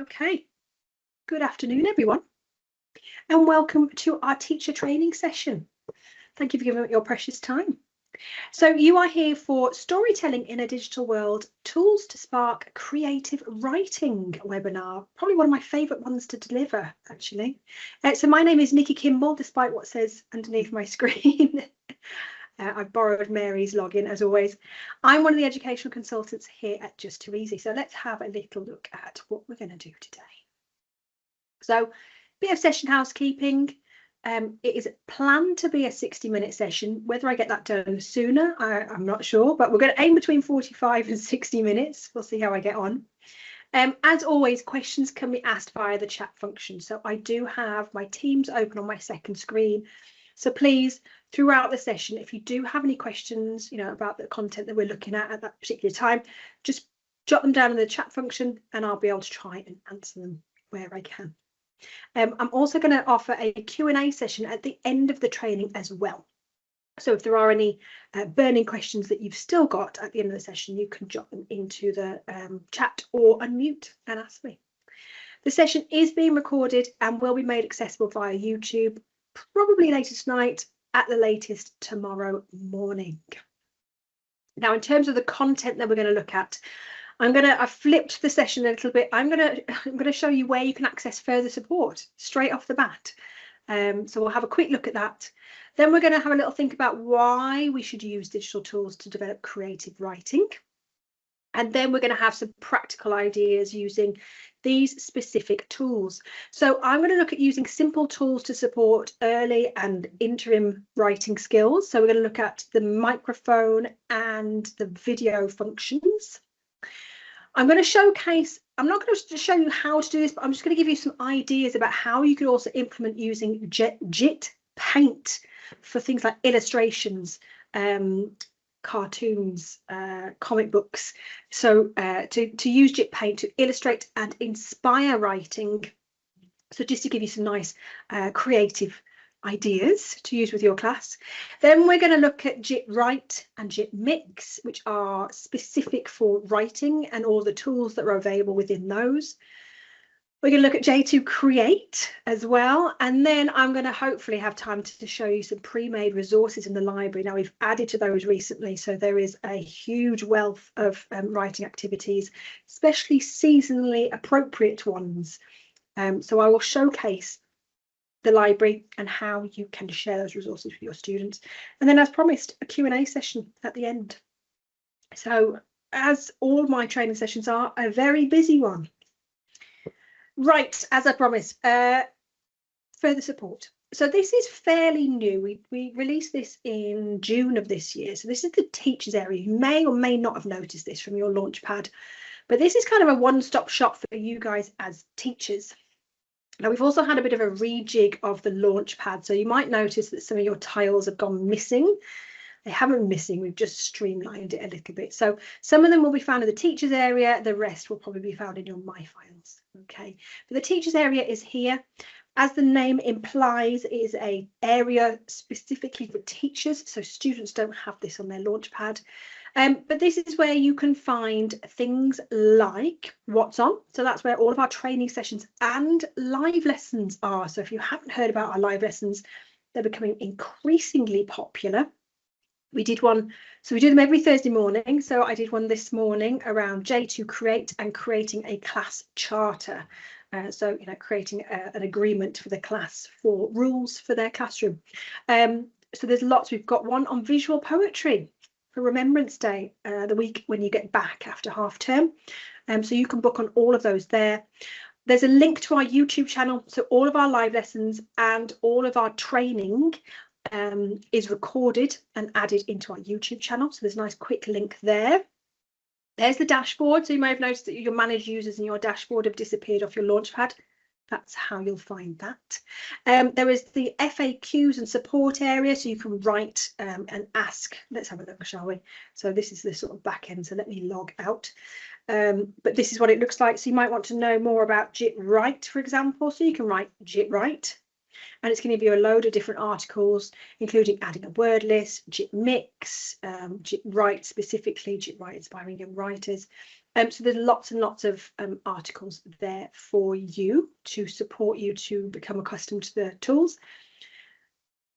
Okay, good afternoon, everyone, and welcome to our teacher training session. Thank you for giving up your precious time. So you are here for Storytelling in a Digital World, Tools to Spark Creative Writing webinar, probably one of my favourite ones to deliver, actually. So my name is Nikki Kimball, despite what says underneath my screen. I've borrowed Mary's login, as always. I'm one of the educational consultants here at Just Too Easy. So let's have a little look at what we're going to do today. So, bit of session housekeeping. It is planned to be a 60-minute session. Whether I get that done sooner, I'm not sure, but we're going to aim between 45 and 60 minutes. We'll see how I get on. As always, questions can be asked via the chat function. So I do have my Teams open on my second screen. So please, throughout the session, if you do have any questions, about the content that we're looking at that particular time, just jot them down in the chat function and I'll be able to try and answer them where I can. I'm also going to offer a Q&A session at the end of the training as well. So if there are any burning questions that you've still got at the end of the session, you can jot them into the chat or unmute and ask me. The session is being recorded and will be made accessible via YouTube, probably later tonight, at the latest tomorrow morning. Now, in terms of the content that we're going to look at, I've flipped the session a little bit. I'm going to show you where you can access further support straight off the bat. So we'll have a quick look at that. Then we're going to have a little think about why we should use digital tools to develop creative writing. And then we're going to have some practical ideas using these specific tools. So I'm going to look at using simple tools to support early and interim writing skills. So we're going to look at the microphone and the video functions. I'm going to showcase, I'm not going to show you how to do this, but I'm just going to give you some ideas about how you could also implement using JIT Paint for things like illustrations, cartoons, comic books. So to use JIT Paint to illustrate and inspire writing. So just to give you some nice creative ideas to use with your class. Then we're going to look at JIT Write and JIT Mix, which are specific for writing and all the tools that are available within those. We're going to look at J2 Create as well, and then I'm going to hopefully have time to show you some pre-made resources in the library. Now, we've added to those recently, so there is a huge wealth of writing activities, especially seasonally appropriate ones. So I will showcase the library and how you can share those resources with your students. And then, as promised, a Q&A session at the end. So, as all my training sessions are, a very busy one. Right, as I promised, further support. So this is fairly new. We released this in June of this year. So this is the teachers area. You may or may not have noticed this from your Launchpad, but this is kind of a one-stop shop for you guys as teachers. Now, we've also had a bit of a rejig of the Launchpad, so you might notice that some of your tiles have gone missing. They haven't been missing, we've just streamlined it a little bit. So some of them will be found in the teachers area, the rest will probably be found in your My Files. Okay, but the teachers area is here. As the name implies, it is an area specifically for teachers, so students don't have this on their Launchpad. But this is where you can find things like What's On. So that's where all of our training sessions and live lessons are. So if you haven't heard about our live lessons, they're becoming increasingly popular. We did one, so we do them every Thursday morning. So I did one this morning around J2 Create and creating a class charter. So, creating an agreement for the class for rules for their classroom. So there's lots. We've got one on visual poetry for Remembrance Day, the week when you get back after half term. So you can book on all of those there. There's a link to our YouTube channel. So all of our live lessons and all of our training is recorded and added into our YouTube channel. So there's a nice quick link there. There's the dashboard. So you may have noticed that your managed users in your dashboard have disappeared off your Launchpad. That's how you'll find that. There is the FAQs and support area, so you can write and ask. Let's have a look, shall we? So this is the sort of back end, so let me log out. But this is what it looks like. So you might want to know more about JIT Write, for example. So you can write JIT Write. And it's going to give you a load of different articles, including adding a word list, JIT Mix, JIT Write specifically, JIT Write Inspiring Young Writers. So there's lots and lots of articles there for you to support you to become accustomed to the tools.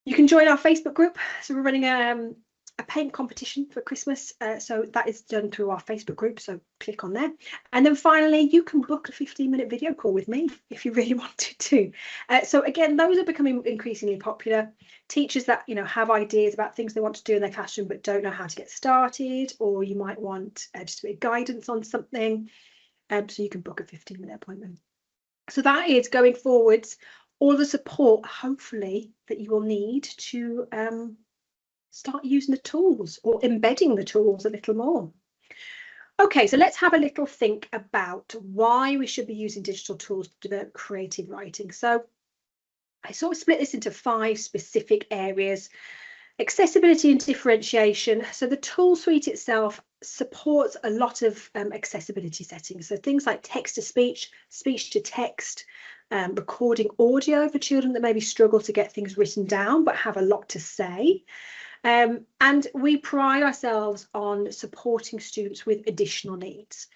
You can join our Facebook group. So we're running a paint competition for Christmas. So that is done through our Facebook group. So click on there. And then finally, you can book a 15-minute video call with me if you really wanted to. So again, those are becoming increasingly popular. Teachers that, you know, have ideas about things they want to do in their classroom but don't know how to get started, or you might want just a bit of guidance on something. So you can book a 15-minute appointment. So that is going forwards all the support, hopefully, that you will need to start using the tools or embedding the tools a little more. Okay, so let's have a little think about why we should be using digital tools to develop creative writing. So I sort of split this into 5 specific areas. Accessibility and differentiation. So the tool suite itself supports a lot of accessibility settings. So things like text to speech, speech to text, recording audio for children that maybe struggle to get things written down but have a lot to say. And we pride ourselves on supporting students with additional needs.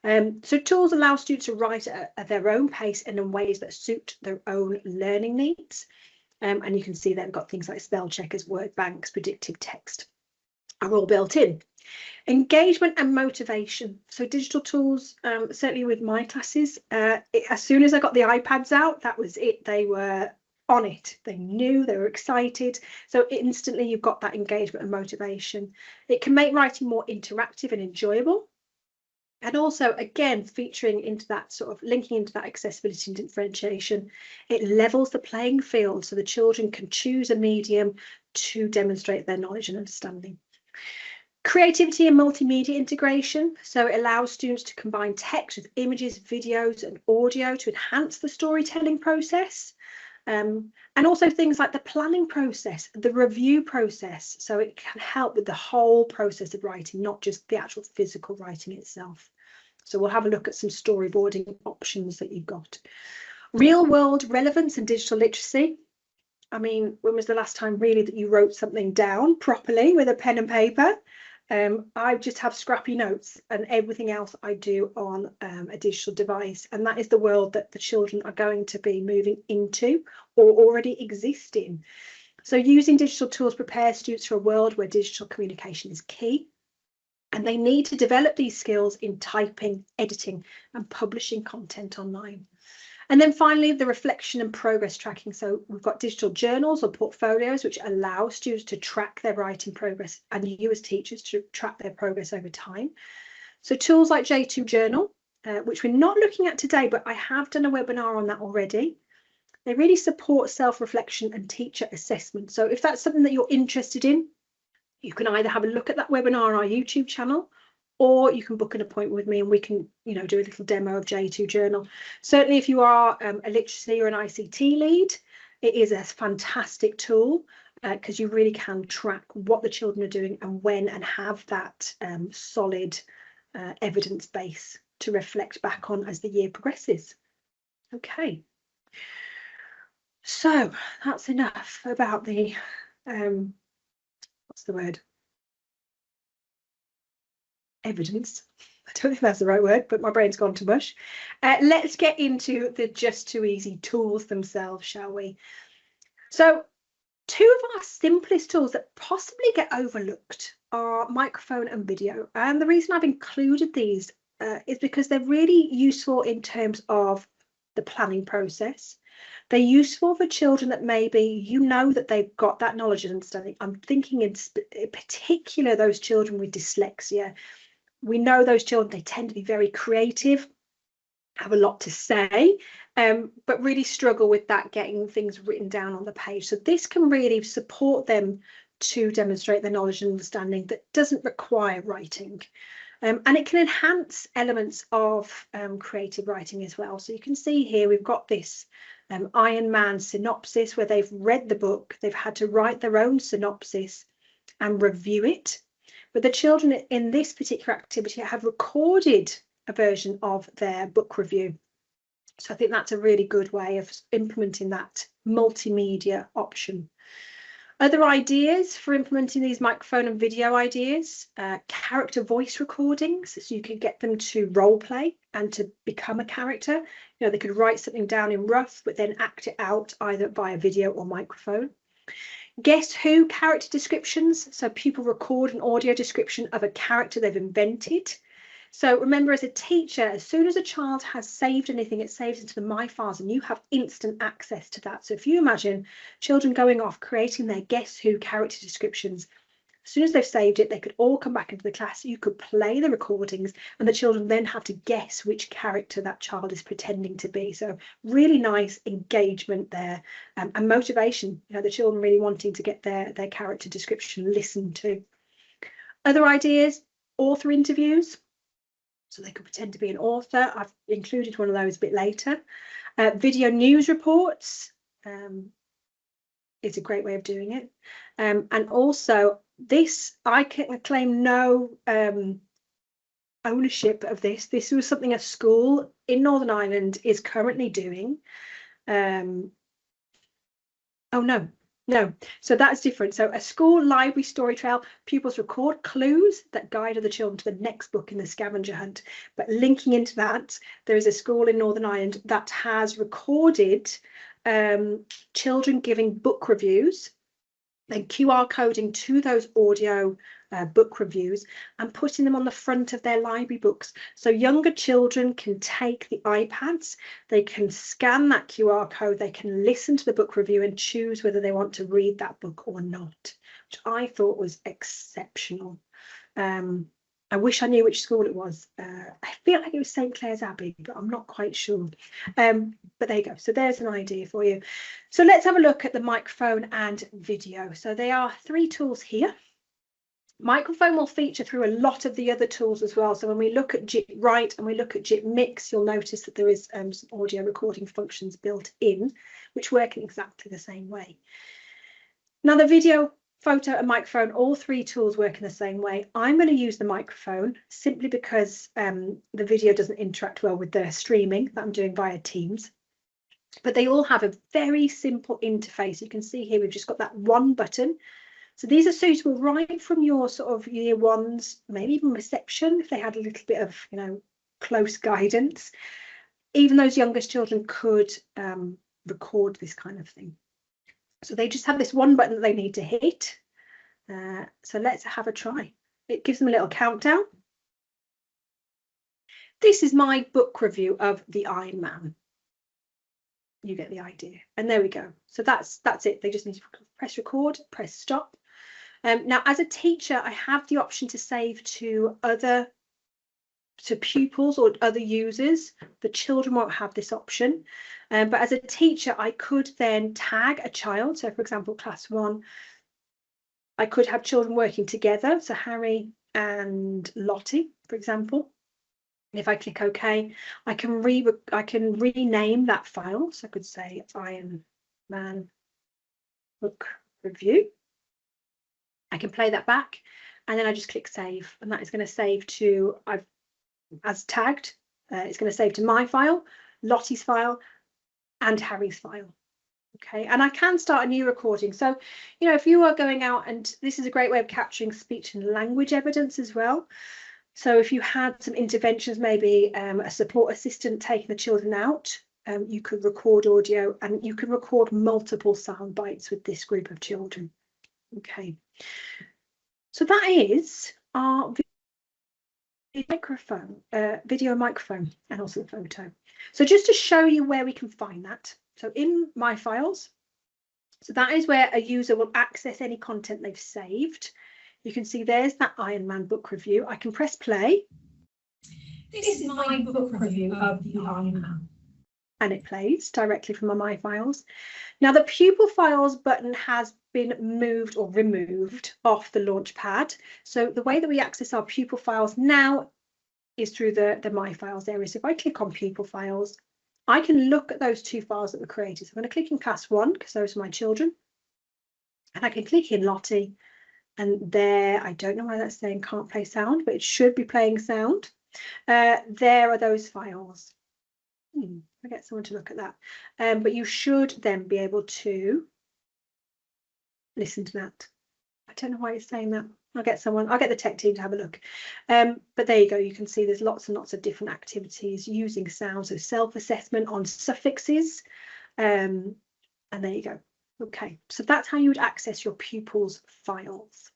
So tools allow students to write at their own pace and in ways that suit their own learning needs. And you can see they've got things like spell checkers, word banks, predictive text are all built in. Engagement and motivation. So digital tools, certainly with my classes, as soon as I got the iPads out, that was it. They were on it. They knew, they were excited. So instantly you've got that engagement and motivation. It can make writing more interactive and enjoyable. And also, again, featuring into that sort of linking into that accessibility and differentiation, it levels the playing field so the children can choose a medium to demonstrate their knowledge and understanding. Creativity and multimedia integration. So it allows students to combine text with images, videos and audio to enhance the storytelling process. And also things like the planning process, the review process. So it can help with the whole process of writing, not just the actual physical writing itself. So we'll have a look at some storyboarding options that you've got. Real world relevance and digital literacy. I mean, when was the last time really that you wrote something down properly with a pen and paper? I just have scrappy notes, and everything else I do on a digital device. And that is the world that the children are going to be moving into or already exist in. So using digital tools prepares students for a world where digital communication is key. And they need to develop these skills in typing, editing and publishing content online. And then finally, the reflection and progress tracking. So we've got digital journals or portfolios, which allow students to track their writing progress and you as teachers to track their progress over time. So tools like J2 Journal, which we're not looking at today, but I have done a webinar on that already. They really support self-reflection and teacher assessment. So if that's something that you're interested in, you can either have a look at that webinar on our YouTube channel, or you can book an appointment with me and we can, you know, do a little demo of J2 Journal. Certainly if you are a literacy or an ICT lead, it is a fantastic tool because you really can track what the children are doing and when, and have that solid evidence base to reflect back on as the year progresses. Okay, so that's enough about the what's the word? Evidence. I don't think that's the right word, but my brain's gone to mush. Let's get into the Just Too Easy tools themselves, shall we? So 2 of our simplest tools that possibly get overlooked are microphone and video. And the reason I've included these is because they're really useful in terms of the planning process. They're useful for children that maybe you know that they've got that knowledge and understanding. I'm thinking in particular those children with dyslexia. We know those children, they tend to be very creative, have a lot to say, but really struggle with that, getting things written down on the page. So this can really support them to demonstrate their knowledge and understanding that doesn't require writing. And it can enhance elements of creative writing as well. So you can see here we've got this Iron Man synopsis where they've read the book, they've had to write their own synopsis and review it. But the children in this particular activity have recorded a version of their book review. So I think that's a really good way of implementing that multimedia option. Other ideas for implementing these microphone and video ideas, character voice recordings, so you can get them to role play and to become a character. You know, they could write something down in rough, but then act it out either via video or microphone. Guess who character descriptions, so people record an audio description of a character they've invented. So remember, as a teacher, as soon as a child has saved anything, it saves into the My Files, and you have instant access to that. So if you imagine children going off creating their Guess Who character descriptions, as soon as they've saved it, they could all come back into the class. You could play the recordings, and the children then have to guess which character that child is pretending to be. So really nice engagement there, and motivation. You know, the children really wanting to get their character description listened to. Other ideas: author interviews. So they could pretend to be an author. I've included one of those a bit later. Video news reports is a great way of doing it. And also this, I can claim no ownership of this. This was something a school in Northern Ireland is currently doing. Oh, no, so that's different. So a school library story trail, pupils record clues that guide other children to the next book in the scavenger hunt. But linking into that, there is a school in Northern Ireland that has recorded children giving book reviews and QR coding to those audio book reviews and putting them on the front of their library books. So younger children can take the iPads, they can scan that QR code, they can listen to the book review and choose whether they want to read that book or not, which I thought was exceptional. I wish I knew which school it was. I feel like it was St Clair's Abbey, but I'm not quite sure. But there you go. So there's an idea for you. So let's have a look at the microphone and video. So there are 3 tools here. Microphone will feature through a lot of the other tools as well. So when we look at JIT Write and we look at JIT Mix, you'll notice that there is some audio recording functions built in, which work in exactly the same way. Now the video, photo and microphone, all 3 tools work in the same way. I'm going to use the microphone simply because the video doesn't interact well with the streaming that I'm doing via Teams. But they all have a very simple interface. You can see here we've just got that one button. So these are suitable right from your sort of year 1s, maybe even reception, if they had a little bit of, you know, close guidance. Even those youngest children could record this kind of thing. So they just have this one button that they need to hit. So let's have a try. It gives them a little countdown. This is my book review of The Iron Man. You get the idea. And there we go. So that's it. They just need to press record, press stop. Now, as a teacher, I have the option to save to pupils or other users. The children won't have this option. But as a teacher, I could then tag a child. So, for example, class 1, I could have children working together. So Harry and Lottie, for example. And if I click OK, I can rename that file. So I could say Iron Man book review. I can play that back, and then I just click save, and that is going to save to, as tagged, it's going to save to my file, Lottie's file, and Harry's file. Okay, and I can start a new recording. So, you know, if you are going out, and this is a great way of capturing speech and language evidence as well. So if you had some interventions, maybe a support assistant taking the children out, you could record audio, and you can record multiple sound bites with this group of children. Okay, so that is our video microphone, and also the photo. So just to show you where we can find that. So in My Files, so that is where a user will access any content they've saved. You can see there's that Iron Man book review. I can press play. This is my book review of The Iron Man. And it plays directly from my Files. Now the pupil files button has been moved or removed off the launch pad. So the way that we access our pupil files now is through the My Files area. So if I click on pupil files, I can look at those 2 files that were created. So I'm going to click in class 1 because those are my children. And I can click in Lottie. And there, I don't know why that's saying can't play sound, but it should be playing sound. There are those files. I get someone to look at that. But you should then be able to listen to that. I don't know why it's saying that. I'll get the tech team to have a look. But there you go. You can see there's lots and lots of different activities using sound. So self-assessment on suffixes. And there you go. Okay, so that's how you would access your pupils' files.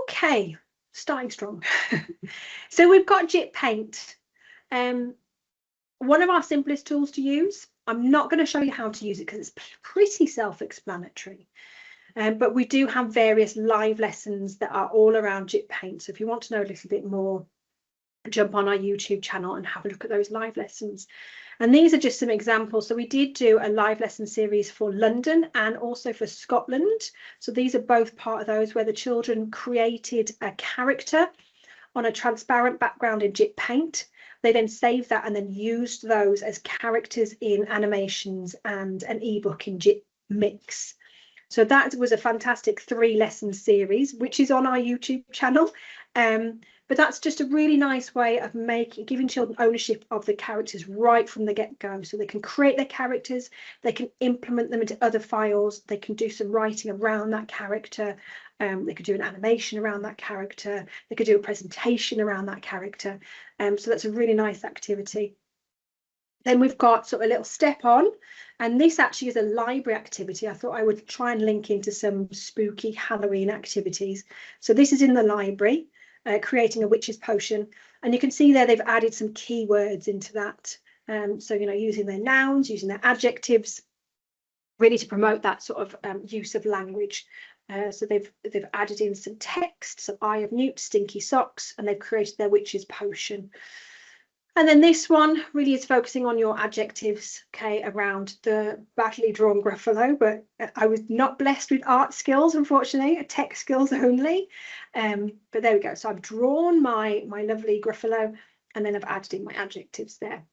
Okay, starting strong. So we've got JIT Paint. One of our simplest tools to use. I'm not going to show you how to use it because it's pretty self-explanatory. But we do have various live lessons that are all around JIT Paint. So if you want to know a little bit more, jump on our YouTube channel and have a look at those live lessons. And these are just some examples. So we did do a live lesson series for London and also for Scotland. So these are both part of those where the children created a character on a transparent background in JIT Paint. They then saved that and then used those as characters in animations and an ebook in JIT Mix. So that was a fantastic 3-lesson series, which is on our YouTube channel. But that's just a really nice way of giving children ownership of the characters right from the get-go. So they can create their characters, they can implement them into other files, they can do some writing around that character, they could do an animation around that character, they could do a presentation around that character. So that's a really nice activity. Then we've got sort of a little step on, and this actually is a library activity. I thought I would try and link into some spooky Halloween activities. So this is in the library. Creating a witch's potion, and you can see there they've added some keywords into that. So using their nouns, using their adjectives, really to promote that sort of use of language. So they've added in some text, some Eye of Newt, stinky socks, and they've created their witch's potion. And then this one really is focusing on your adjectives, okay, around the badly drawn Gruffalo, but I was not blessed with art skills, unfortunately, tech skills only. But there we go. So I've drawn my lovely Gruffalo, and then I've added in my adjectives there.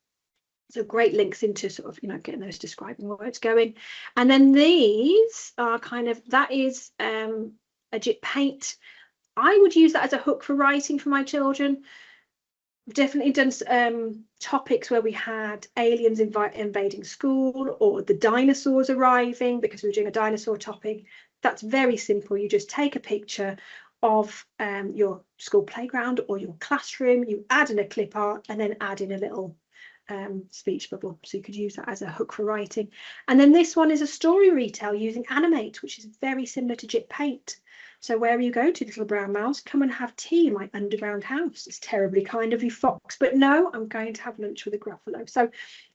So great links into sort of, getting those describing words going. And then these are that is a JIT Paint. I would use that as a hook for writing for my children. We've definitely done topics where we had aliens invading school or the dinosaurs arriving because we were doing a dinosaur topic. That's very simple. You just take a picture of your school playground or your classroom, you add in a clip art and then add in a little speech bubble. So you could use that as a hook for writing. And then this one is a story retell using Animate, which is very similar to JIT Paint. So wherever you go to, little brown mouse, come and have tea in my underground house. It's terribly kind of you, fox, but no, I'm going to have lunch with a Gruffalo. So,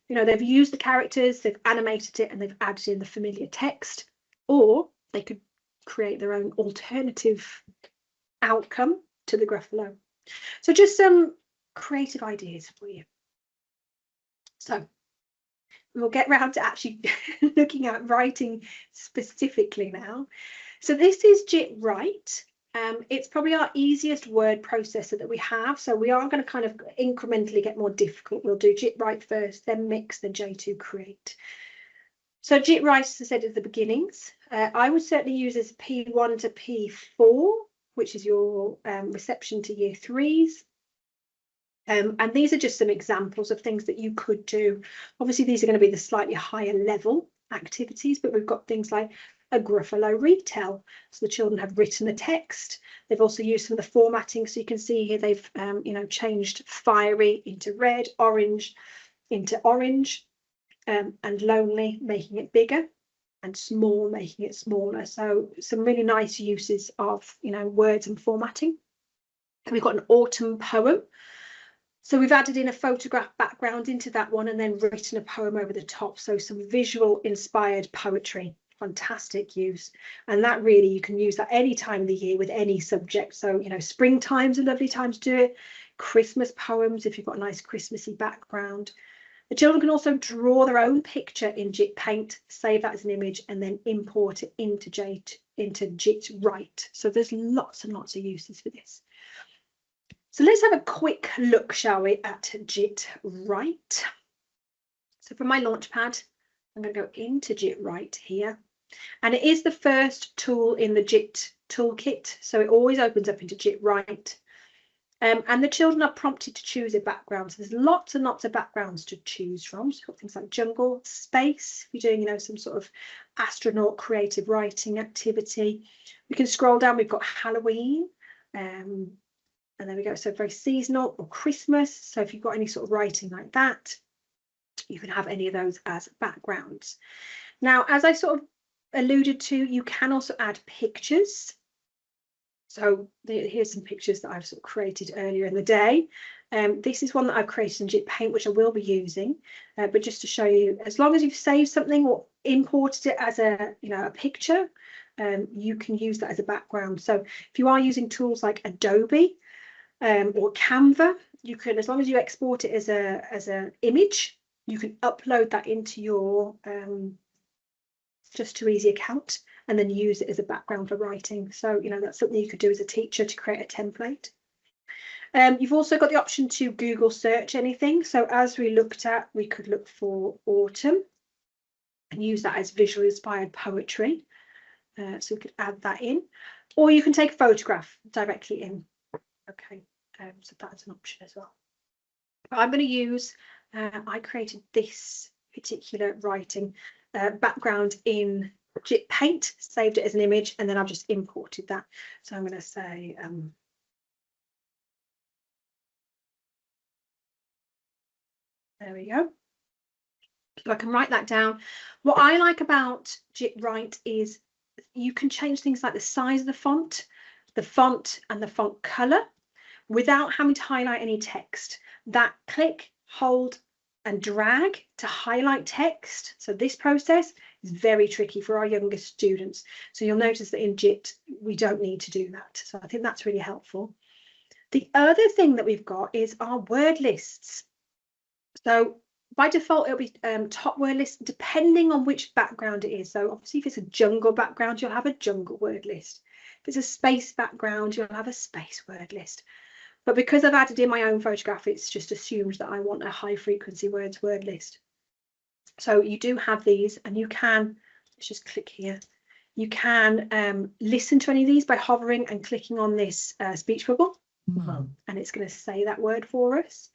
they've used the characters, they've animated it, and they've added in the familiar text, or they could create their own alternative outcome to the Gruffalo. So just some creative ideas for you. So we'll get round to actually looking at writing specifically now. So this is JIT Write. It's probably our easiest word processor that we have. So we are going to kind of incrementally get more difficult. We'll do JIT Write first, then Mix, then J2 Create. So JIT Write, as I said at the beginnings, I would certainly use as P1 to P4, which is your reception to year 3s. And these are just some examples of things that you could do. Obviously, these are going to be the slightly higher level activities, but we've got things like a Gruffalo retell. So the children have written the text. They've also used some of the formatting. So you can see here they've changed fiery into red, orange into orange, and lonely, making it bigger, and small, making it smaller. So some really nice uses of words and formatting. And we've got an autumn poem. So we've added in a photograph background into that one and then written a poem over the top. So some visual inspired poetry. Fantastic use. And that really, you can use that any time of the year with any subject. So, springtime's a lovely time to do it. Christmas poems, if you've got a nice Christmassy background. The children can also draw their own picture in JIT Paint, save that as an image, and then import it into JIT Write. So there's lots and lots of uses for this. So let's have a quick look, shall we, at JIT Write. So for my Launchpad, I'm going to go into JIT Write here. And it is the first tool in the JIT toolkit. So it always opens up into JIT Write. And the children are prompted to choose a background. So there's lots and lots of backgrounds to choose from. So you've got things like jungle, space, if you're doing, you know, some sort of astronaut creative writing activity. We can scroll down, we've got Halloween. And there we go, so very seasonal, or Christmas. So if you've got any sort of writing like that, you can have any of those as backgrounds. Now, as I sort of alluded to, you can also add pictures. So here's some pictures that I've sort of created earlier in the day. This is one that I've created in Jit Paint, which I will be using, but just to show you, as long as you've saved something or imported it as a, you know, a picture, you can use that as a background. So if you are using tools like Adobe or Canva, you can, as long as you export it as a image, you can upload that into your Just Too Easy account and then use it as a background for writing. So, you know, that's something you could do as a teacher to create a template. You've also got the option to Google search anything. So as we looked at, we could look for autumn and use that as visually inspired poetry. So we could add that in, or you can take a photograph directly in. Okay, so that's an option as well. But I'm going to use, I created this particular writing background in Jit Paint, saved it as an image, and then I've just imported that. So I'm going to say there we go. So I can write that down. What I like about Jit Write is you can change things like the size of the font and the font color without having to highlight any text. That click, hold and drag to highlight text. So this process is very tricky for our younger students. So you'll notice that in Jit, we don't need to do that. So I think that's really helpful. The other thing that we've got is our word lists. So by default, it'll be top word list, depending on which background it is. So obviously, if it's a jungle background, you'll have a jungle word list. If it's a space background, you'll have a space word list. But because I've added in my own photograph, it's just assumed that I want a high frequency words word list. So you do have these, and you can, let's just click here. You can listen to any of these by hovering and clicking on this speech bubble, and it's going to say that word for us.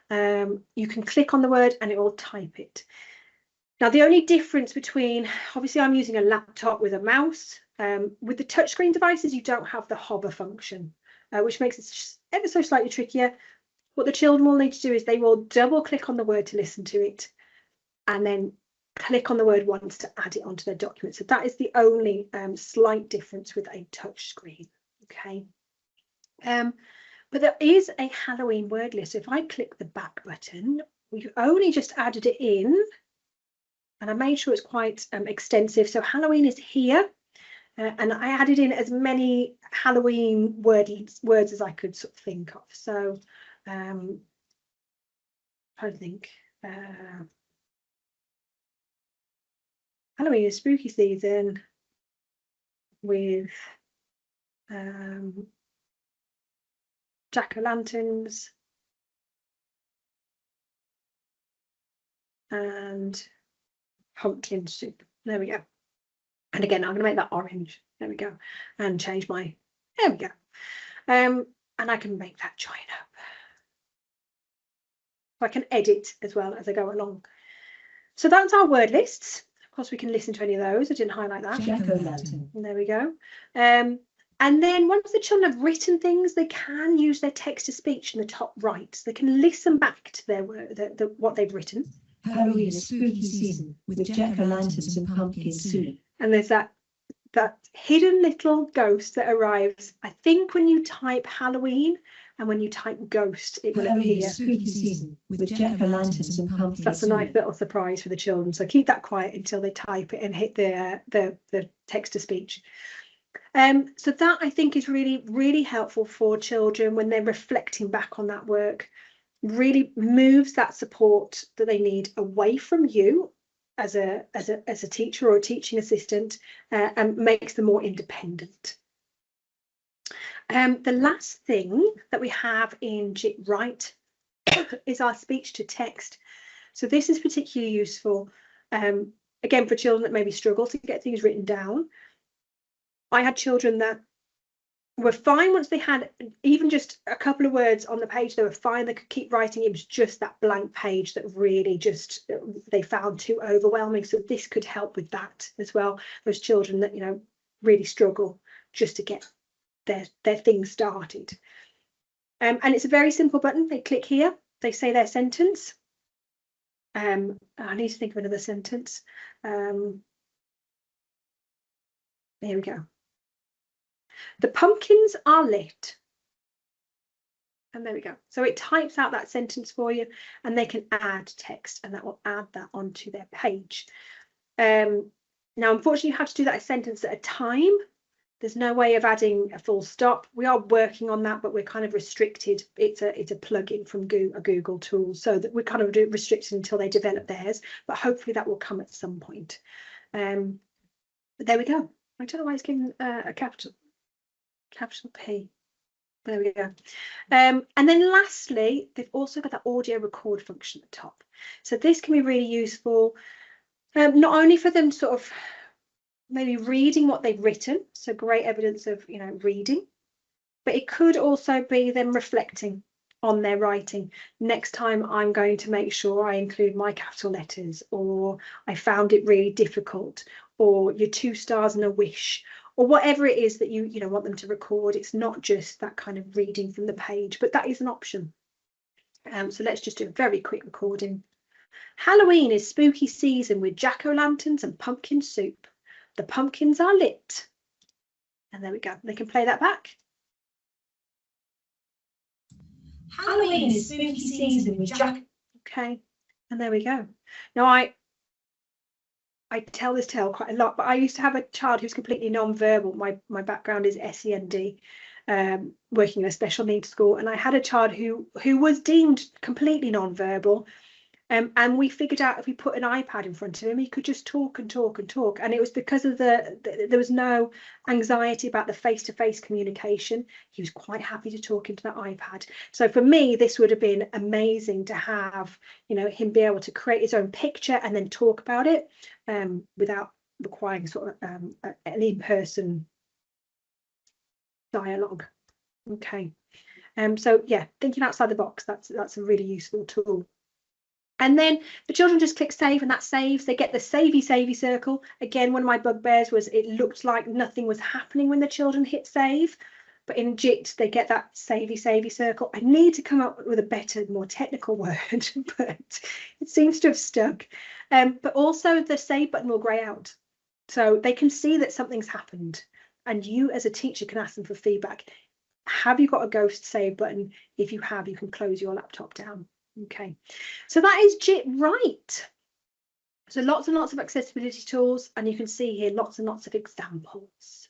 You can click on the word and it will type it. Now, the only difference between, obviously I'm using a laptop with a mouse, with the touchscreen devices, you don't have the hover function, which makes it ever so slightly trickier. What the children will need to do is they will double click on the word to listen to it and then click on the word once to add it onto their document. So that is the only slight difference with a touchscreen. Okay. But there is a Halloween word list. So if I click the back button, we've only just added it in, and I made sure it's quite extensive. So Halloween is here, and I added in as many Halloween words as I could sort of think of. So I think Halloween is spooky season with jack-o'-lanterns and pumpkin soup. There we go. And again, I'm going to make that orange. There we go. And change my, there we go. And I can make that join up. So I can edit as well as I go along. So that's our word lists. Of course, we can listen to any of those. I didn't highlight that. Jack-o'-lantern. There we go. And then once the children have written things, they can use their text-to-speech in the top right. So they can listen back to their what they've written. Halloween is spooky season with jack-o'-lanterns and pumpkin soup. And there's that hidden little ghost that arrives, I think, when you type Halloween and when you type ghost, it will Halloween appear. is spooky season with jack-o'-lanterns and pumpkin soup. That's a nice little surprise for the children. So keep that quiet until they type it and hit the text-to-speech. So that, I think, is really, really helpful for children when they're reflecting back on that work. Really moves that support that they need away from you as a teacher or a teaching assistant, and makes them more independent. The last thing that we have in Jit Write is our speech to text. So this is particularly useful, again, for children that maybe struggle to get things written down. I had children that were fine once they had even just a couple of words on the page. They were fine. They could keep writing. It was just that blank page that really just they found too overwhelming. So this could help with that as well. Those children that, you know, really struggle just to get their thing started. And it's a very simple button. They click here. They say their sentence. I need to think of another sentence. There we go. The pumpkins are lit. And there we go. So it types out that sentence for you, and they can add text, and that will add that onto their page. Now, unfortunately, you have to do that a sentence at a time. There's no way of adding a full stop. We are working on that, but we're kind of restricted. It's a plugin from a Google tool, so that we're kind of restricted until they develop theirs. But hopefully that will come at some point. But there we go. I don't know why it's given a capital P. There we go. And then lastly, they've also got that audio record function at the top. So this can be really useful, not only for them sort of maybe reading what they've written, so great evidence of, you know, reading, but it could also be them reflecting on their writing. Next time I'm going to make sure I include my capital letters, or I found it really difficult, or your 2 stars and a wish, or whatever it is that you want them to record. It's not just that kind of reading from the page, but that is an option. So let's just do a very quick recording. Halloween is spooky season with jack-o'-lanterns and pumpkin soup. The pumpkins are lit. And there we go. They can play that back. Halloween is spooky season with jack. Okay. And there we go. Now I tell this tale quite a lot, but I used to have a child who's completely non-verbal. My background is SEND, working in a special needs school, and I had a child who was deemed completely non-verbal, and we figured out if we put an iPad in front of him, he could just talk and talk and talk, and it was because of there was no anxiety about the face-to-face communication. He was quite happy to talk into that iPad. So for me, this would have been amazing to have, you know, him be able to create his own picture and then talk about it, without requiring sort of an in-person dialogue. Okay. So yeah, thinking outside the box, that's a really useful tool. And then the children just click save, and that saves. They get the savey circle. Again, one of my bugbears was it looked like nothing was happening when the children hit save, but in JIT they get that savey circle. I need to come up with a better, more technical word, but it seems to have stuck. But also the save button will grey out, so they can see that something's happened, and you as a teacher can ask them for feedback. Have you got a ghost save button? If you have, you can close your laptop down. Okay, so that is JIT right. So lots and lots of accessibility tools, and you can see here lots and lots of examples.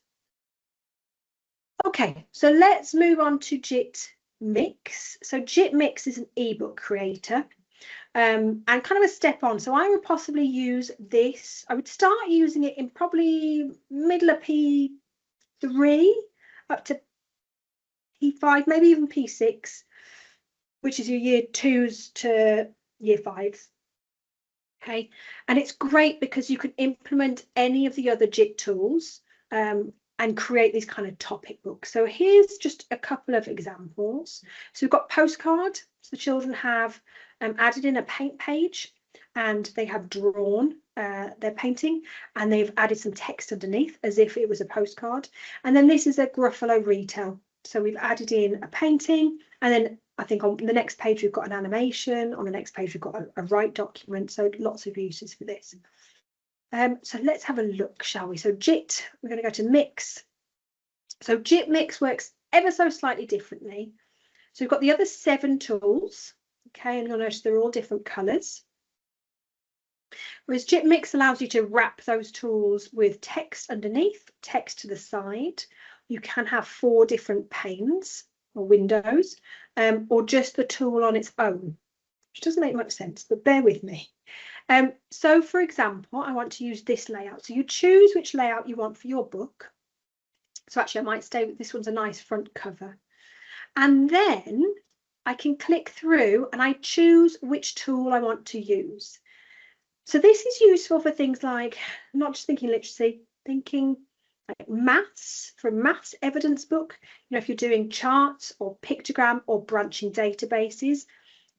Okay, so let's move on to JIT Mix. So JIT Mix is an ebook creator, and kind of a step on. So I would possibly use this. I would start using it in probably middle of P3 up to P5, maybe even P6, which is your year 2s to year 5s. Okay, and it's great because you can implement any of the other JIT tools and create these kind of topic books. So here's just a couple of examples. So we've got postcard. So the children have added in a paint page, and they have drawn their painting, and they've added some text underneath as if it was a postcard. And then this is a Gruffalo retell. So we've added in a painting, and then I think on the next page we've got an animation, on the next page we've got a write document, so lots of uses for this. So let's have a look, shall we? So JIT, we're going to go to Mix. So JIT Mix works ever so slightly differently. So we've got the other 7 tools, okay, and you'll notice they're all different colours. Whereas JIT Mix allows you to wrap those tools with text underneath, text to the side. You can have 4 different panes or windows, or just the tool on its own, which doesn't make much sense, but bear with me. So for example, I want to use this layout. So you choose which layout you want for your book. So actually I might stay with this one's a nice front cover. And then I can click through and I choose which tool I want to use. So this is useful for things like not just thinking literacy, thinking like maths, for a maths evidence book, you know, if you're doing charts or pictogram or branching databases,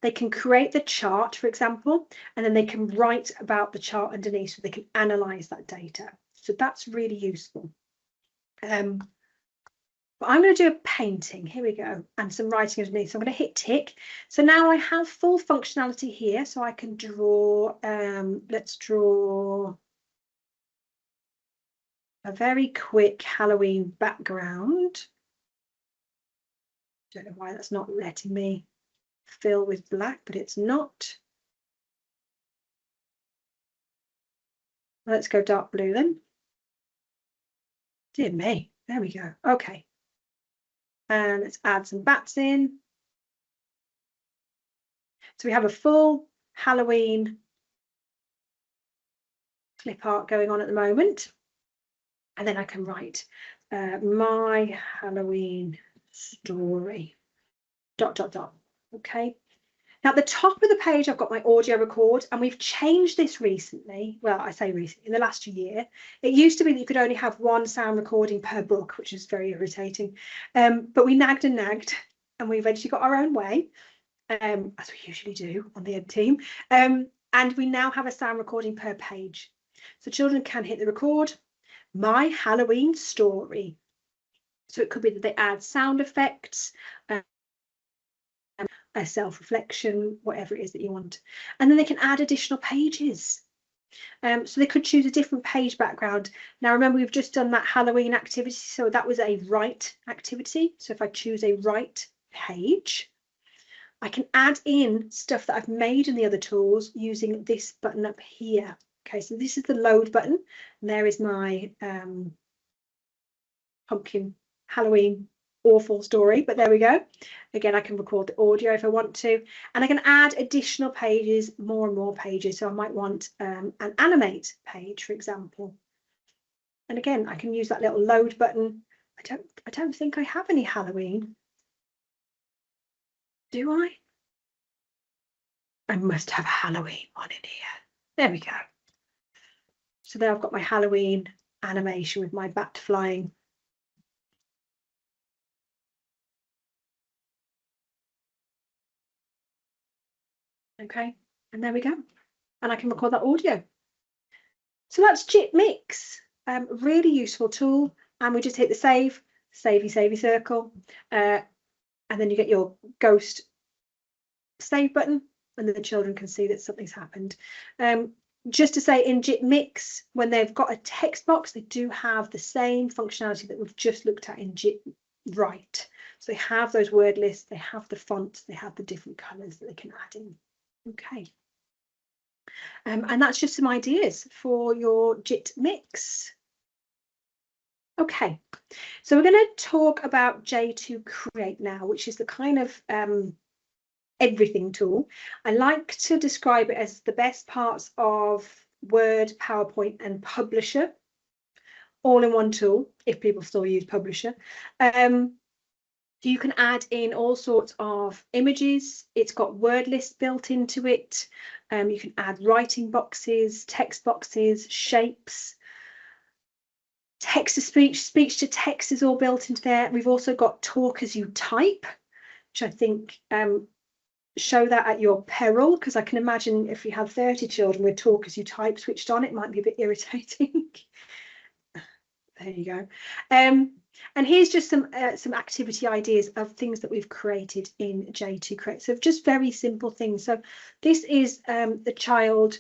they can create the chart, for example, and then they can write about the chart underneath so they can analyze that data. So that's really useful. But I'm going to do a painting. Here we go. And some writing underneath. So I'm going to hit tick. So now I have full functionality here. So I can draw, let's draw a very quick Halloween background. Don't know why that's not letting me fill with black, but it's not. Let's go dark blue then. Dear me, there we go. Okay. And let's add some bats in. So we have a full Halloween clip art going on at the moment. And then I can write my Halloween story, ... Okay. Now at the top of the page, I've got my audio record, and we've changed this recently. Well, I say recently, in the last year. It used to be that you could only have one sound recording per book, which is very irritating. But we nagged and nagged, and we eventually got our own way, as we usually do on the ed team. And we now have a sound recording per page. So children can hit the record, my Halloween story. So it could be that they add sound effects, a self-reflection, whatever it is that you want. And then they can add additional pages. So they could choose a different page background. Now, remember, we've just done that Halloween activity. So that was a write activity. So if I choose a write page, I can add in stuff that I've made in the other tools using this button up here. Okay, so this is the load button. And there is my pumpkin Halloween awful story, but there we go. Again, I can record the audio if I want to, and I can add additional pages, more and more pages. So I might want an animate page, for example. And again, I can use that little load button. I don't think I have any Halloween. Do I? I must have a Halloween one in here. There we go. So there I've got my Halloween animation with my bat flying. Okay, and there we go. And I can record that audio. So that's JIT Mix, really useful tool. And we just hit the savey circle, and then you get your ghost save button, and then the children can see that something's happened. Just to say, in JIT Mix, when they've got a text box, they do have the same functionality that we've just looked at in JIT Write. So they have those word lists, they have the fonts, they have the different colours that they can add in. Okay. And that's just some ideas for your JIT Mix. Okay, so we're going to talk about J2 Create now, which is the kind of everything tool. I like to describe it as the best parts of Word, PowerPoint, and Publisher, all in one tool, if people still use Publisher. You can add in all sorts of images. It's got word lists built into it. You can add writing boxes, text boxes, shapes, text to speech, speech to text is all built into there. We've also got talk as you type, which I think show that at your peril, because I can imagine if you have 30 children with talk as you type switched on, it might be a bit irritating. There you go. And here's just some activity ideas of things that we've created in J2 Create. So just very simple things. So this is the child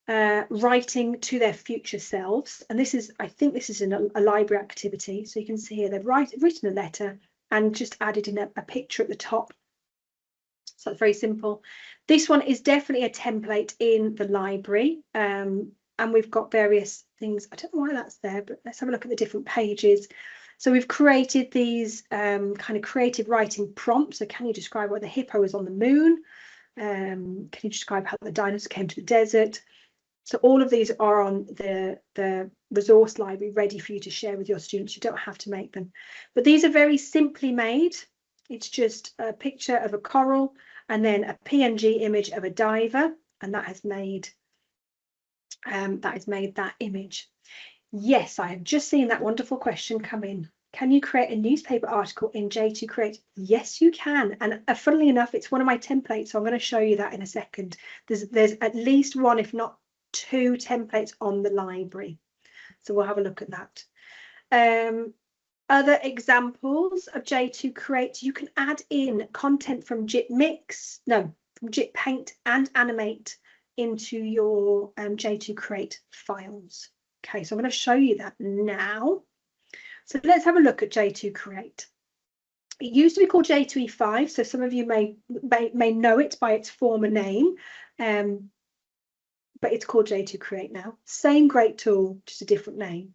writing to their future selves. And this is, I think this is a library activity. So you can see here they've written a letter and just added in a picture at the top. So it's very simple. This one is definitely a template in the library. And we've got various things. I don't know why that's there, but let's have a look at the different pages. So we've created these kind of creative writing prompts. So can you describe what the hippo is on the moon? Can you describe how the dinosaur came to the desert? So all of these are on the resource library ready for you to share with your students. You don't have to make them. But these are very simply made. It's just a picture of a coral and then a PNG image of a diver. And that has made that image. Yes, I have just seen that wonderful question come in. Can you create a newspaper article in J2 Create? Yes, you can. And funnily enough, it's one of my templates, so I'm going to show you that in a second. There's at least one, if not two templates on the library. So we'll have a look at that. Other examples of J2 Create, you can add in content from from JIT Paint and Animate into your J2 Create files. Okay, so I'm going to show you that now. So let's have a look at J2 Create. It used to be called J2E5, so some of you may know it by its former name, but it's called J2 Create now. Same great tool, just a different name.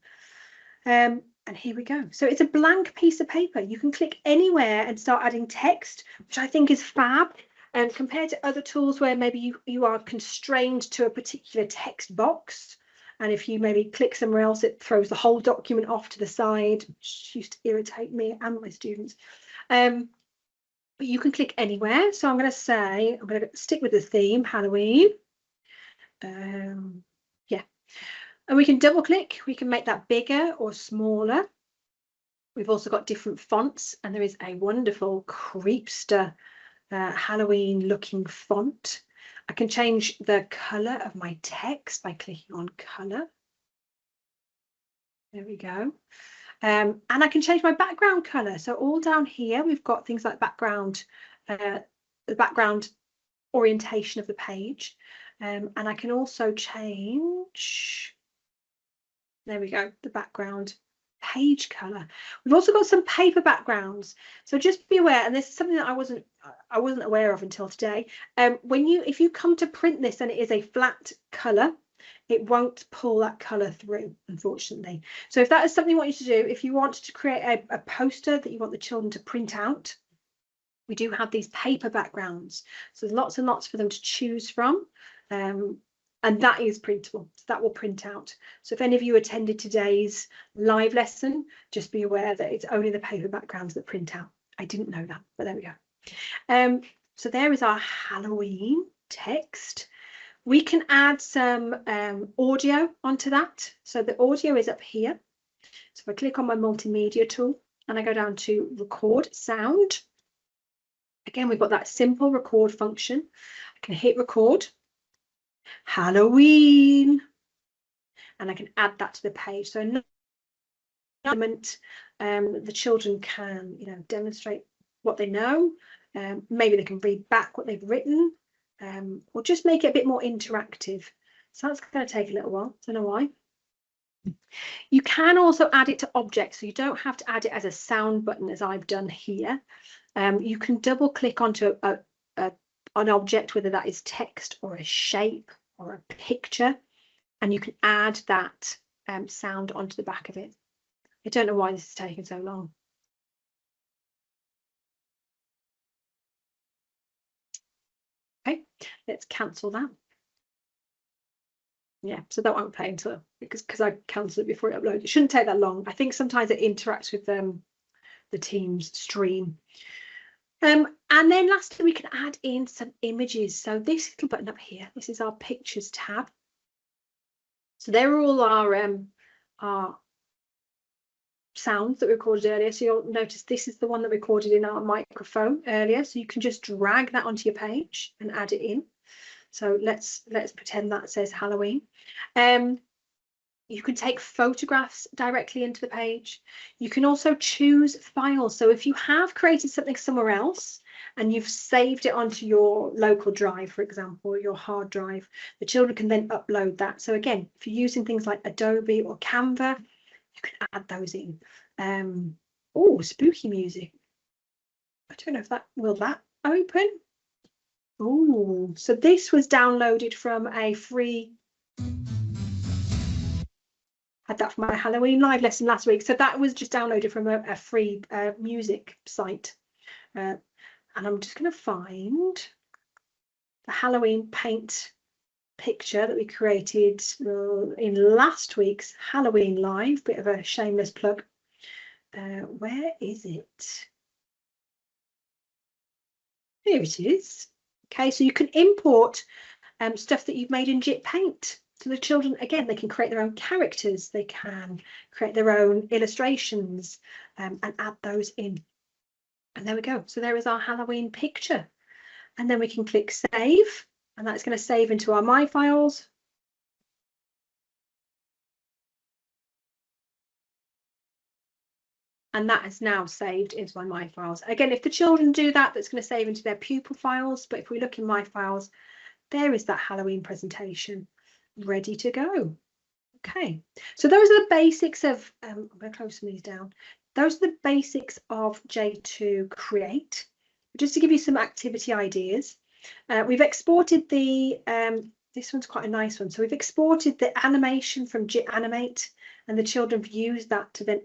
And here we go. So it's a blank piece of paper. You can click anywhere and start adding text, which I think is fab. And compared to other tools where maybe you are constrained to a particular text box, and if you maybe click somewhere else, it throws the whole document off to the side, which used to irritate me and my students. But you can click anywhere. So I'm going to stick with the theme, Halloween. Yeah. And we can double click. We can make that bigger or smaller. We've also got different fonts, and there is a wonderful creepster Halloween looking font. I can change the color of my text by clicking on color. There we go. And I can change my background color. So all down here, we've got things like background, the background orientation of the page. And I can also change, there we go, the background page color. We've also got some paper backgrounds, so just be aware, and this is something that I wasn't aware of until today. If you come to print this and it is a flat color, it won't pull that color through, unfortunately. So if that is something you want you to do, if you want to create a poster that you want the children to print out, we do have these paper backgrounds, so there's lots and lots for them to choose from. And that is printable, so that will print out. So if any of you attended today's live lesson, just be aware that it's only the paper backgrounds that print out. I didn't know that, but there we go. So there is our Halloween text. We can add some audio onto that. So the audio is up here. So if I click on my multimedia tool and I go down to record sound, again, we've got that simple record function. I can hit record. Halloween, and I can add that to the page. So in moment, the children can, demonstrate what they know. Maybe they can read back what they've written, or just make it a bit more interactive. So that's going to take a little while. Don't know why. You can also add it to objects, so you don't have to add it as a sound button as I've done here. You can double click onto an object, whether that is text or a shape or a picture, and you can add that sound onto the back of it. I don't know why this is taking so long. Okay, let's cancel that. Yeah, so that won't play until because I cancelled it before it uploaded. It shouldn't take that long. I think sometimes it interacts with the Teams stream. And then lastly, we can add in some images. So this little button up here, this is our pictures tab. So there are all our sounds that we recorded earlier. So you'll notice this is the one that we recorded in our microphone earlier. So you can just drag that onto your page and add it in. So let's pretend that says Halloween. You can take photographs directly into the page. You can also choose files. So if you have created something somewhere else and you've saved it onto your local drive, for example, or your hard drive, the children can then upload that. So again, if you're using things like Adobe or Canva, you can add those in. Oh, spooky music. I don't know if will that open? Oh, so this was downloaded from a free, had that for my Halloween live lesson last week. So that was just downloaded from a free music site. And I'm just going to find the Halloween paint picture that we created in last week's Halloween live. Bit of a shameless plug. Where is it? Here it is. Okay, so you can import stuff that you've made in JIT Paint. So the children, again, they can create their own characters, they can create their own illustrations and add those in. And there we go. So there is our Halloween picture. And then we can click save, and that's going to save into our My Files. And that is now saved into my Files. Again, if the children do that, that's going to save into their pupil files. But if we look in My Files, there is that Halloween presentation ready to go. Okay, so those are the basics of, I'm going to close some of these down. Those are the basics of J2 Create. Just to give you some activity ideas, we've exported the, this one's quite a nice one. So we've exported the animation from JIT Animate, and the children have used that to then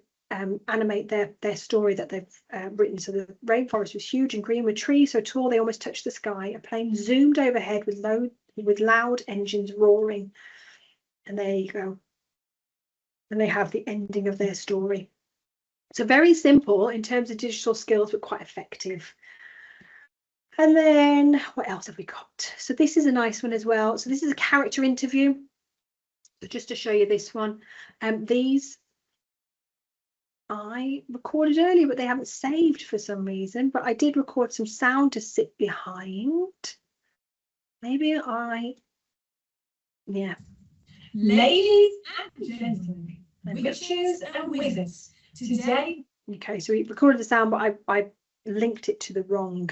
animate their story that they've written. So the rainforest was huge and green with trees so tall they almost touched the sky. A plane zoomed overhead with loud engines roaring. And there you go. And they have the ending of their story. So very simple in terms of digital skills, but quite effective. And then what else have we got? So this is a nice one as well. So this is a character interview. So just to show you this one, these I recorded earlier, but they haven't saved for some reason. But I did record some sound to sit behind. Maybe yeah. Ladies and gentlemen, witches and wizards, today. Okay, so we recorded the sound, but I linked it to the wrong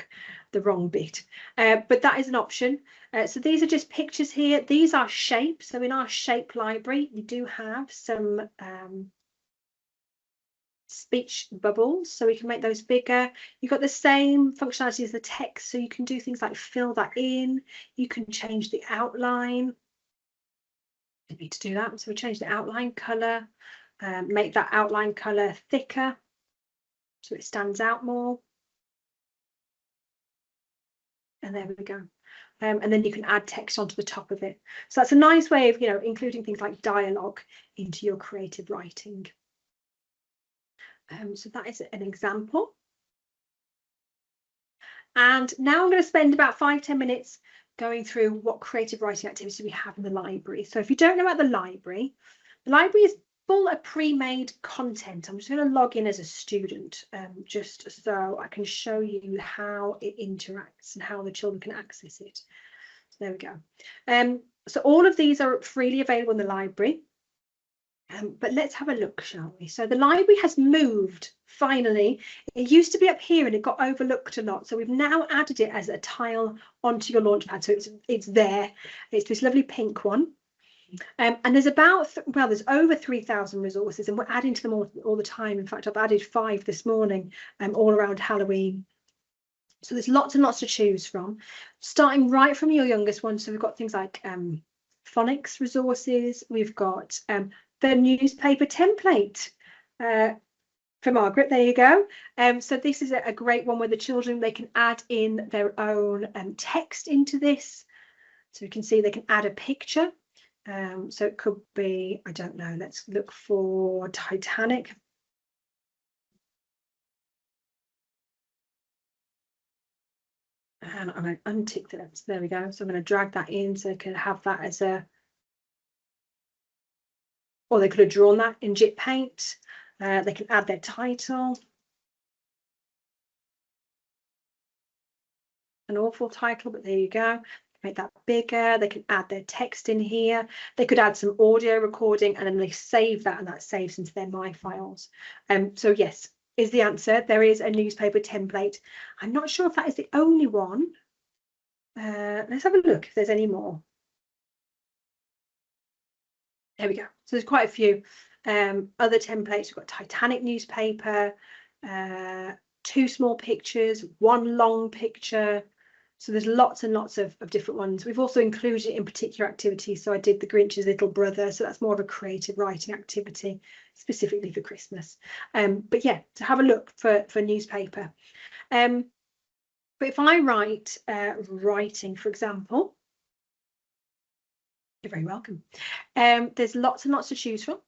bit. But that is an option. So these are just pictures here. These are shapes. So in our shape library, we do have some speech bubbles, so we can make those bigger. You've got the same functionality as the text, so you can do things like fill that in. You can change the outline. Didn't need to do that, so we change the outline color, make that outline color thicker so it stands out more. And there we go. And then you can add text onto the top of it. So that's a nice way of, including things like dialogue into your creative writing. So that is an example. And now I'm going to spend about 5-10 minutes going through what creative writing activities we have in the library. So if you don't know about the library is full of pre-made content. I'm just going to log in as a student just so I can show you how it interacts and how the children can access it. So there we go. So all of these are freely available in the library. But let's have a look, shall we? So the library has moved, finally. It used to be up here and it got overlooked a lot. So we've now added it as a tile onto your Launchpad. So it's there. It's this lovely pink one. And there's there's over 3,000 resources, and we're adding to them all the time. In fact, I've added 5 this morning, all around Halloween. So there's lots and lots to choose from, starting right from your youngest one. So we've got things like phonics resources. We've got the newspaper template for Margaret. There you go. So this is a great one where the children, they can add in their own text into this. So you can see they can add a picture. So it could be, I don't know, let's look for Titanic. And I'm going to untick that. So there we go. So I'm going to drag that in so they can have that as a, or they could have drawn that in JIT Paint. They can add their title. An awful title, but there you go. Make that bigger. They can add their text in here. They could add some audio recording, and then they save that, and that saves into their My Files. So yes, is the answer. There is a newspaper template. I'm not sure if that is the only one. Let's have a look if there's any more. There we go. So there's quite a few other templates. We've got Titanic newspaper, 2 small pictures, 1 long picture. So there's lots and lots of different ones. We've also included it in particular activities. So I did the Grinch's Little Brother. So that's more of a creative writing activity specifically for Christmas. But yeah, to have a look for newspaper. But if I write writing, for example, you're very welcome. There's lots and lots to choose from.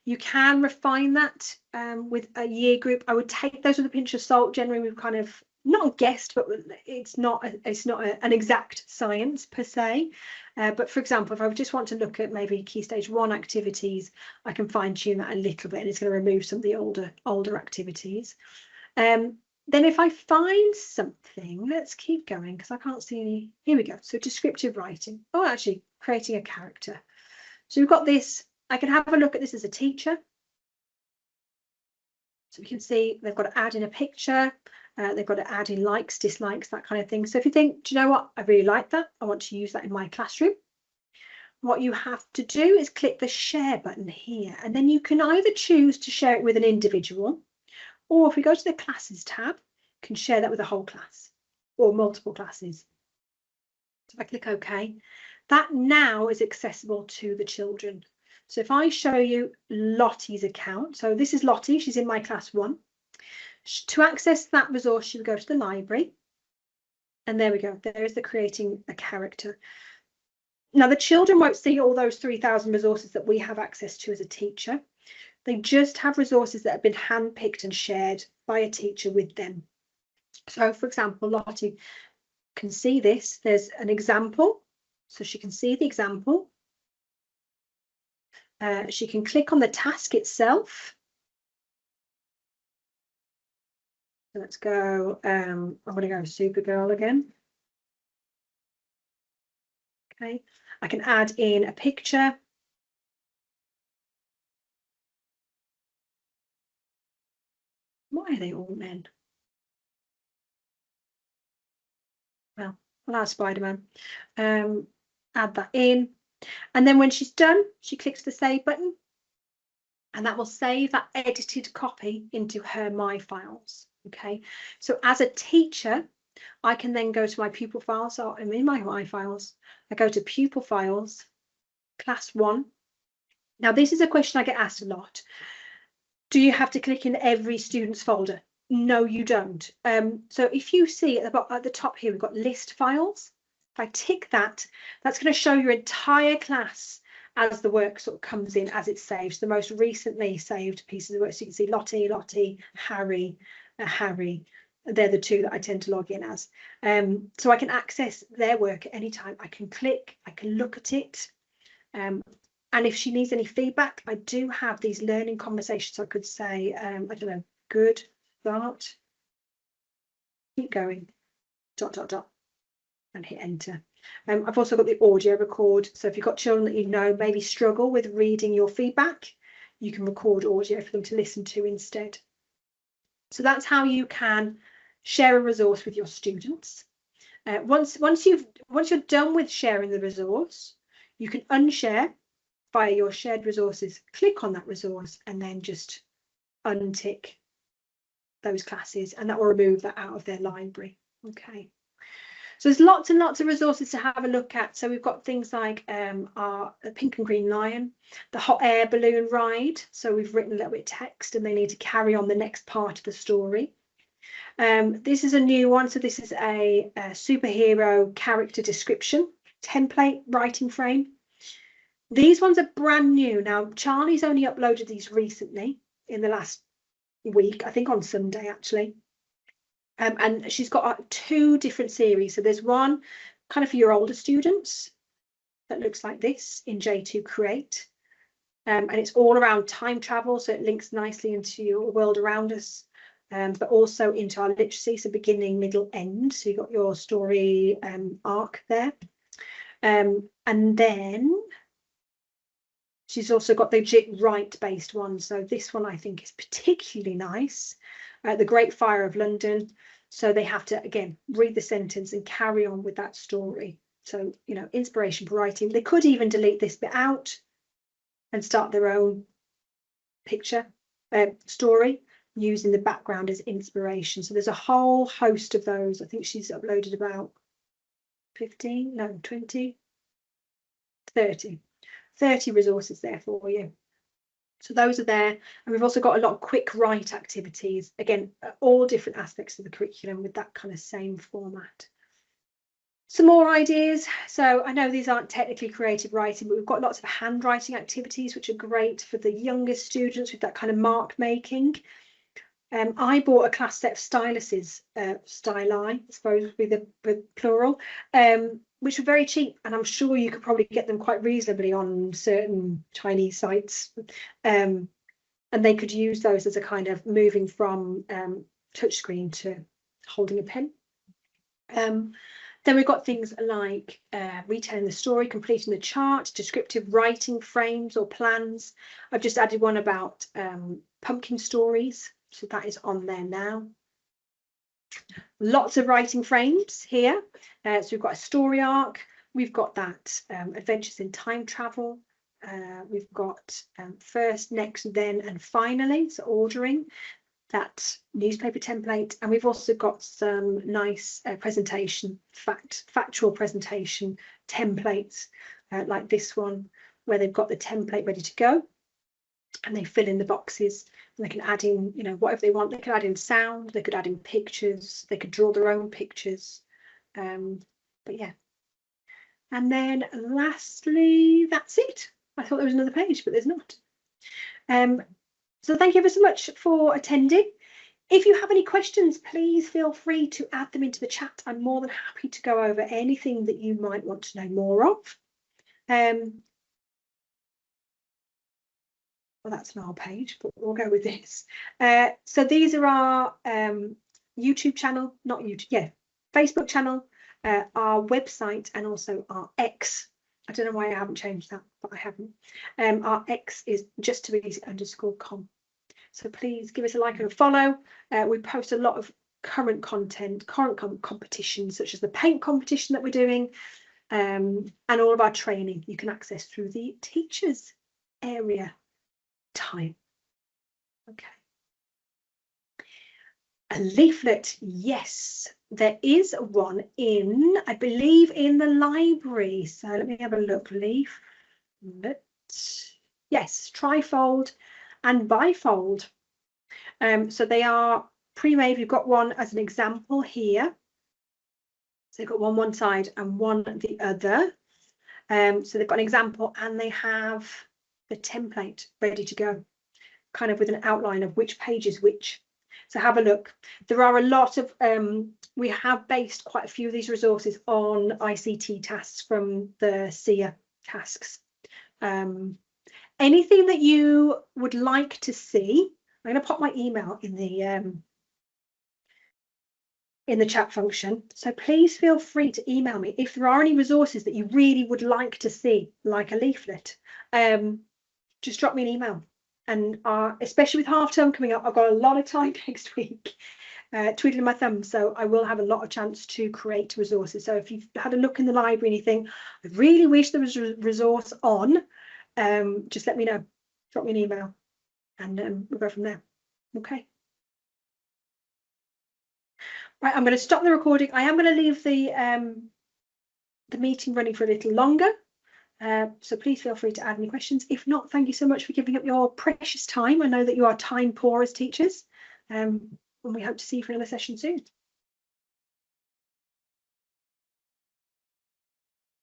You can refine that with a year group. I would take those with a pinch of salt. Generally, we've kind of not guessed, but it's not an exact science per se. But for example, if I just want to look at maybe Key Stage 1 activities, I can fine tune that a little bit, and it's going to remove some of the older activities. Then if I find something, let's keep going because I can't see any. Here we go. So descriptive writing. Oh, actually creating a character. So we've got this. I can have a look at this as a teacher. So we can see they've got to add in a picture. They've got to add in likes, dislikes, that kind of thing. So if you think, do you know what? I really like that. I want to use that in my classroom. What you have to do is click the share button here. And then you can either choose to share it with an individual, or if we go to the classes tab, you can share that with a whole class or multiple classes. So if I click OK, that now is accessible to the children. So if I show you Lottie's account, so this is Lottie, she's in my class 1. To access that resource, you go to the library. And there we go, there is the creating a character. Now the children won't see all those 3,000 resources that we have access to as a teacher. They just have resources that have been handpicked and shared by a teacher with them. So for example, Lottie can see this. There's an example, so she can see the example. She can click on the task itself. So let's go, I'm going to go Supergirl again. Okay, I can add in a picture. Why are they all men? Well, I'll add Spider-Man. Add that in. And then when she's done, she clicks the save button. And that will save that edited copy into her My Files. Okay, so as a teacher, I can then go to my pupil files. So I'm in my files. I go to pupil files, class 1. Now, this is a question I get asked a lot. Do you have to click in every student's folder? No, you don't. So if you see at the top here, we've got list files. If I tick that, that's going to show your entire class as the work sort of comes in, as it's saved. The most recently saved pieces of work. So you can see Lottie, Harry, Harry. They're the two that I tend to log in as. So I can access their work at any time. I can click, I can look at it. And if she needs any feedback, I do have these learning conversations. So I could say, I don't know, good, start, keep going, ... and hit enter. I've also got the audio record. So if you've got children that you know maybe struggle with reading your feedback, you can record audio for them to listen to instead. So that's how you can share a resource with your students. Once you're done with sharing the resource, you can unshare via your shared resources. Click on that resource and then just untick those classes, and that will remove that out of their library. Okay. So there's lots and lots of resources to have a look at. So we've got things like our Pink and Green Lion, the hot air balloon ride. So we've written a little bit of text and they need to carry on the next part of the story. This is a new one. So this is a superhero character description template writing frame. These ones are brand new. Now, Charlie's only uploaded these recently in the last week, I think on Sunday, actually. And she's got 2 different series. So there's one kind of for your older students that looks like this in J2 Create. And it's all around time travel. So it links nicely into your world around us, but also into our literacy. So beginning, middle, end. So you've got your story arc there. And then she's also got the JIT Write based one. So this one I think is particularly nice. The Great Fire of London. So they have to, again, read the sentence and carry on with that story. So, you know, inspiration for writing. They could even delete this bit out and start their own picture story using the background as inspiration. So there's a whole host of those. I think she's uploaded about 30 resources there for you. So those are there. And we've also got a lot of quick write activities, again, all different aspects of the curriculum with that kind of same format. Some more ideas. So I know these aren't technically creative writing, but we've got lots of handwriting activities, which are great for the youngest students with that kind of mark making. I bought a class set of styluses, styli, I suppose would be the plural, which were very cheap, and I'm sure you could probably get them quite reasonably on certain Chinese sites. And they could use those as a kind of moving from touchscreen to holding a pen. Then we've got things like retelling the story, completing the chart, descriptive writing frames or plans. I've just added one about pumpkin stories, so that is on there now. Lots of writing frames here. So we've got a story arc, we've got that adventures in time travel, we've got first, next, then, and finally, so ordering. That newspaper template, and we've also got some nice factual presentation templates like this one, where they've got the template ready to go and they fill in the boxes, and they can add in, you know, whatever they want. They could add in sound, they could add in pictures, they could draw their own pictures, but yeah. And then lastly, that's it. I thought there was another page, but there's not. So thank you ever so much for attending. If you have any questions, please feel free to add them into the chat. I'm more than happy to go over anything that you might want to know more of. Well, that's an old page, but we'll go with this. So these are our YouTube channel, not YouTube, yeah, Facebook channel, our website, and also our X. I don't know why I haven't changed that, but I haven't. Our X is justtooeasy_com. So please give us a like and a follow. We post a lot of current content, competitions, such as the paint competition that we're doing, and all of our training you can access through the teachers area time. Okay. A leaflet, yes, there is one in, I believe, in the library. So let me have a look. Leaflet, yes, trifold and bifold. So they are pre-made. We've got one as an example here. So they've got one side and one the other. So they've got an example and they have the template ready to go, kind of with an outline of which page is which. So have a look. There are a lot of, we have based quite a few of these resources on ICT tasks from the SEER tasks. Anything that you would like to see, I'm going to pop my email in the chat function. So please feel free to email me if there are any resources that you really would like to see, like a leaflet. Just drop me an email. And especially with half term coming up, I've got a lot of time next week, twiddling my thumbs. So I will have a lot of chance to create resources. So if you've had a look in the library and you think, I really wish there was a resource on, just let me know. Drop me an email and we'll go from there. Okay. Right, I'm going to stop the recording. I am going to leave the meeting running for a little longer. So please feel free to add any questions. If not, thank you so much for giving up your precious time. I know that you are time poor as teachers, and we hope to see you for another session soon.